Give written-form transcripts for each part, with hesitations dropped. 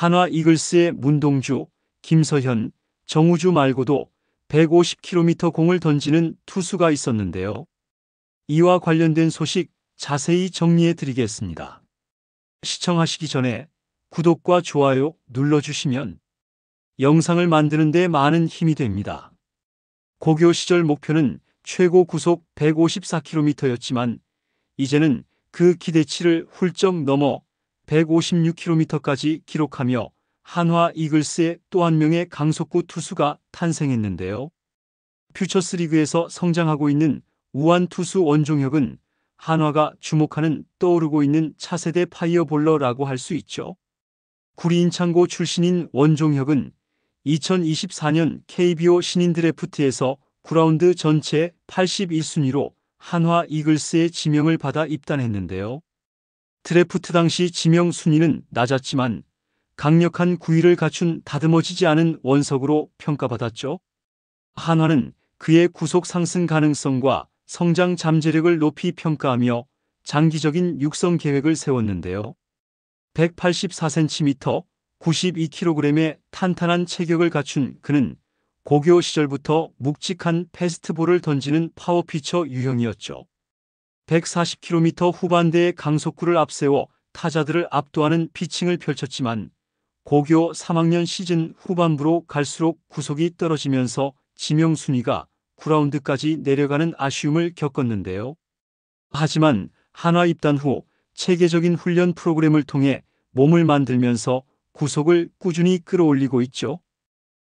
한화 이글스의 문동주, 김서현, 정우주 말고도 150km 공을 던지는 투수가 있었는데요. 이와 관련된 소식 자세히 정리해 드리겠습니다. 시청하시기 전에 구독과 좋아요 눌러주시면 영상을 만드는 데 많은 힘이 됩니다. 고교 시절 목표는 최고 구속 154km였지만 이제는 그 기대치를 훌쩍 넘어 156km까지 기록하며 한화 이글스의 또 한 명의 강속구 투수가 탄생했는데요. 퓨처스리그에서 성장하고 있는 우완 투수 원종혁은 한화가 주목하는 떠오르고 있는 차세대 파이어볼러라고 할 수 있죠. 구리 인창고 출신인 원종혁은 2024년 KBO 신인 드래프트에서 9라운드 전체 81순위로 한화 이글스의 지명을 받아 입단했는데요. 드래프트 당시 지명 순위는 낮았지만 강력한 구위를 갖춘 다듬어지지 않은 원석으로 평가받았죠. 한화는 그의 구속 상승 가능성과 성장 잠재력을 높이 평가하며 장기적인 육성 계획을 세웠는데요. 184cm, 92kg의 탄탄한 체격을 갖춘 그는 고교 시절부터 묵직한 패스트볼을 던지는 파워피처 유형이었죠. 140km 후반대의 강속구를 앞세워 타자들을 압도하는 피칭을 펼쳤지만 고교 3학년 시즌 후반부로 갈수록 구속이 떨어지면서 지명 순위가 9라운드까지 내려가는 아쉬움을 겪었는데요. 하지만 한화 입단 후 체계적인 훈련 프로그램을 통해 몸을 만들면서 구속을 꾸준히 끌어올리고 있죠.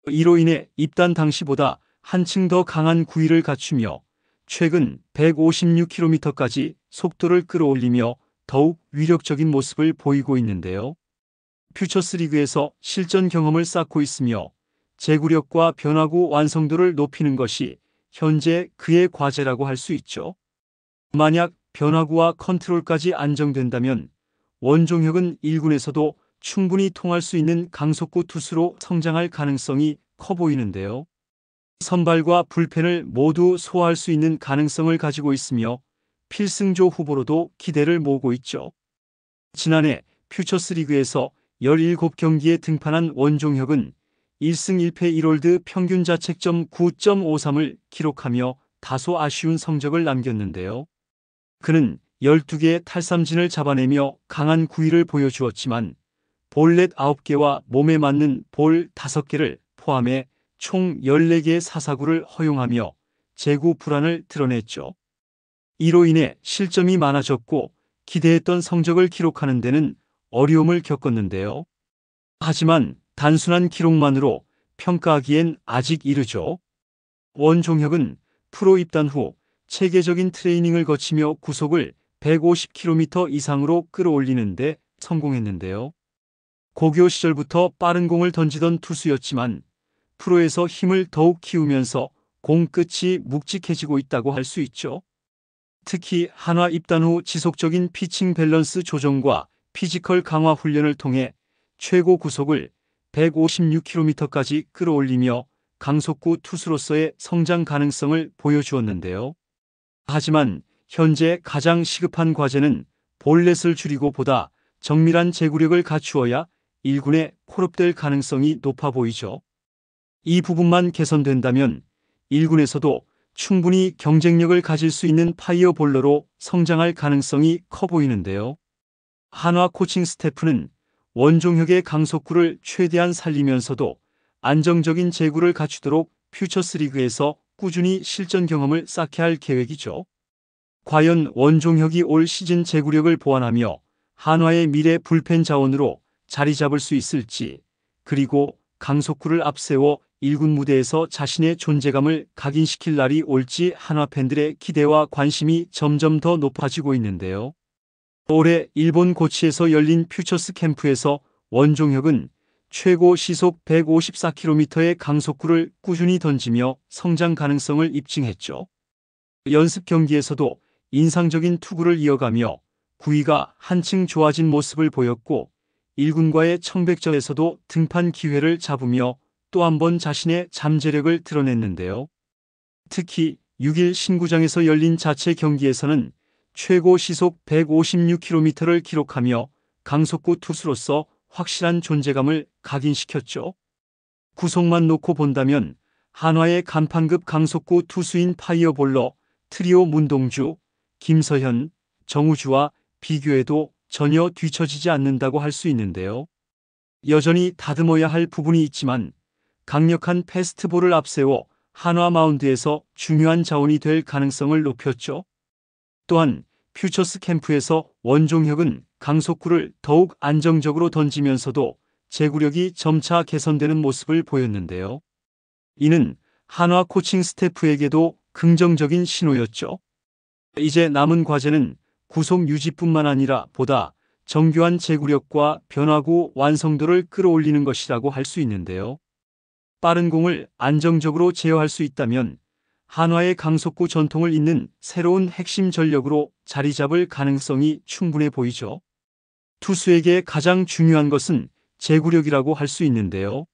이로 인해 입단 당시보다 한층 더 강한 구위를 갖추며 최근 156km까지 속도를 끌어올리며 더욱 위력적인 모습을 보이고 있는데요. 퓨처스리그에서 실전 경험을 쌓고 있으며 제구력과 변화구 완성도를 높이는 것이 현재 그의 과제라고 할 수 있죠. 만약 변화구와 컨트롤까지 안정된다면 원종혁은 1군에서도 충분히 통할 수 있는 강속구 투수로 성장할 가능성이 커 보이는데요. 선발과 불펜을 모두 소화할 수 있는 가능성을 가지고 있으며 필승조 후보로도 기대를 모으고 있죠. 지난해 퓨처스리그에서 17경기에 등판한 원종혁은 1승 1패 1홀드 평균 자책점 9.53을 기록하며 다소 아쉬운 성적을 남겼는데요. 그는 12개의 탈삼진을 잡아내며 강한 구위를 보여주었지만 볼넷 9개와 몸에 맞는 볼 5개를 포함해 총 14개의 사사구를 허용하며 제구 불안을 드러냈죠. 이로 인해 실점이 많아졌고 기대했던 성적을 기록하는 데는 어려움을 겪었는데요. 하지만 단순한 기록만으로 평가하기엔 아직 이르죠. 원종혁은 프로 입단 후 체계적인 트레이닝을 거치며 구속을 150km 이상으로 끌어올리는 데 성공했는데요. 고교 시절부터 빠른 공을 던지던 투수였지만 프로에서 힘을 더욱 키우면서 공 끝이 묵직해지고 있다고 할 수 있죠. 특히 한화 입단 후 지속적인 피칭 밸런스 조정과 피지컬 강화 훈련을 통해 최고 구속을 156km까지 끌어올리며 강속구 투수로서의 성장 가능성을 보여주었는데요. 하지만 현재 가장 시급한 과제는 볼넷을 줄이고 보다 정밀한 제구력을 갖추어야 1군에 콜업될 가능성이 높아 보이죠. 이 부분만 개선된다면 1군에서도 충분히 경쟁력을 가질 수 있는 파이어볼러로 성장할 가능성이 커 보이는데요. 한화 코칭 스태프는 원종혁의 강속구를 최대한 살리면서도 안정적인 제구를 갖추도록 퓨처스리그에서 꾸준히 실전 경험을 쌓게 할 계획이죠. 과연 원종혁이 올 시즌 제구력을 보완하며 한화의 미래 불펜 자원으로 자리 잡을 수 있을지, 그리고 강속구를 앞세워 1군 무대에서 자신의 존재감을 각인시킬 날이 올지 한화 팬들의 기대와 관심이 점점 더 높아지고 있는데요. 올해 일본 고치에서 열린 퓨처스 캠프에서 원종혁은 최고 시속 154km의 강속구를 꾸준히 던지며 성장 가능성을 입증했죠. 연습 경기에서도 인상적인 투구를 이어가며 구위가 한층 좋아진 모습을 보였고 1군과의 청백전에서도 등판 기회를 잡으며 또 한 번 자신의 잠재력을 드러냈는데요. 특히 6일 신구장에서 열린 자체 경기에서는 최고 시속 156km를 기록하며 강속구 투수로서 확실한 존재감을 각인시켰죠. 구속만 놓고 본다면 한화의 간판급 강속구 투수인 파이어볼러, 트리오 문동주, 김서현, 정우주와 비교해도 전혀 뒤처지지 않는다고 할 수 있는데요. 여전히 다듬어야 할 부분이 있지만 강력한 패스트볼을 앞세워 한화 마운드에서 중요한 자원이 될 가능성을 높였죠. 또한 퓨처스 캠프에서 원종혁은 강속구를 더욱 안정적으로 던지면서도 제구력이 점차 개선되는 모습을 보였는데요. 이는 한화 코칭 스태프에게도 긍정적인 신호였죠. 이제 남은 과제는 구속 유지뿐만 아니라 보다 정교한 제구력과 변화구 완성도를 끌어올리는 것이라고 할 수 있는데요. 빠른 공을 안정적으로 제어할 수 있다면 한화의 강속구 전통을 잇는 새로운 핵심 전력으로 자리 잡을 가능성이 충분해 보이죠. 투수에게 가장 중요한 것은 제구력이라고 할 수 있는데요.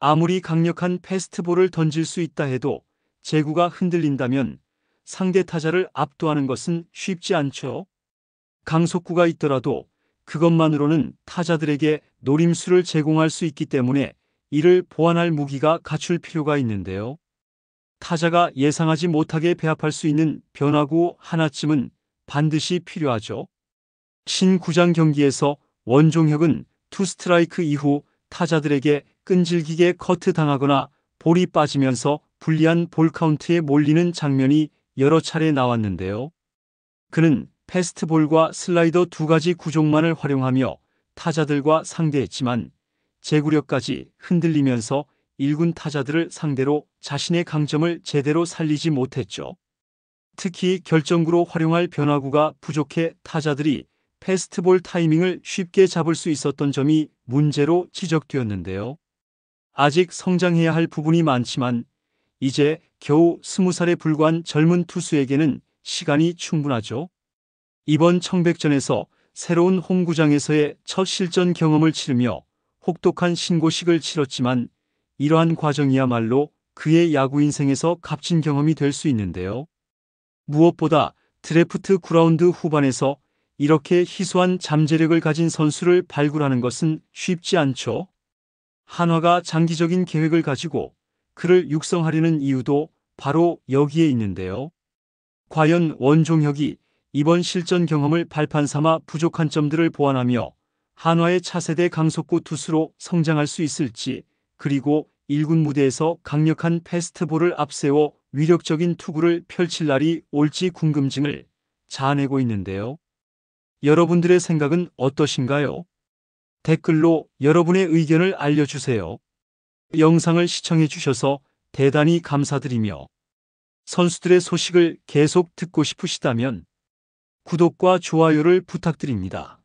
아무리 강력한 패스트볼을 던질 수 있다 해도 제구가 흔들린다면 상대 타자를 압도하는 것은 쉽지 않죠. 강속구가 있더라도 그것만으로는 타자들에게 노림수를 제공할 수 있기 때문에 이를 보완할 무기가 갖출 필요가 있는데요. 타자가 예상하지 못하게 배합할 수 있는 변화구 하나쯤은 반드시 필요하죠. 신구장 경기에서 원종혁은 투 스트라이크 이후 타자들에게 끈질기게 커트당하거나 볼이 빠지면서 불리한 볼 카운트에 몰리는 장면이 여러 차례 나왔는데요. 그는 패스트볼과 슬라이더 두 가지 구종만을 활용하며 타자들과 상대했지만 제구력까지 흔들리면서 1군 타자들을 상대로 자신의 강점을 제대로 살리지 못했죠. 특히 결정구로 활용할 변화구가 부족해 타자들이 패스트볼 타이밍을 쉽게 잡을 수 있었던 점이 문제로 지적되었는데요. 아직 성장해야 할 부분이 많지만 이제 겨우 20살에 불과한 젊은 투수에게는 시간이 충분하죠. 이번 청백전에서 새로운 홈구장에서의 첫 실전 경험을 치르며 혹독한 신고식을 치렀지만 이러한 과정이야말로 그의 야구 인생에서 값진 경험이 될 수 있는데요. 무엇보다 드래프트 9라운드 후반에서 이렇게 희소한 잠재력을 가진 선수를 발굴하는 것은 쉽지 않죠. 한화가 장기적인 계획을 가지고 그를 육성하려는 이유도 바로 여기에 있는데요. 과연 원종혁이 이번 실전 경험을 발판 삼아 부족한 점들을 보완하며 한화의 차세대 강속구 투수로 성장할 수 있을지, 그리고 1군 무대에서 강력한 패스트볼을 앞세워 위력적인 투구를 펼칠 날이 올지 궁금증을 자아내고 있는데요. 여러분들의 생각은 어떠신가요? 댓글로 여러분의 의견을 알려주세요. 영상을 시청해 주셔서 대단히 감사드리며 선수들의 소식을 계속 듣고 싶으시다면 구독과 좋아요를 부탁드립니다.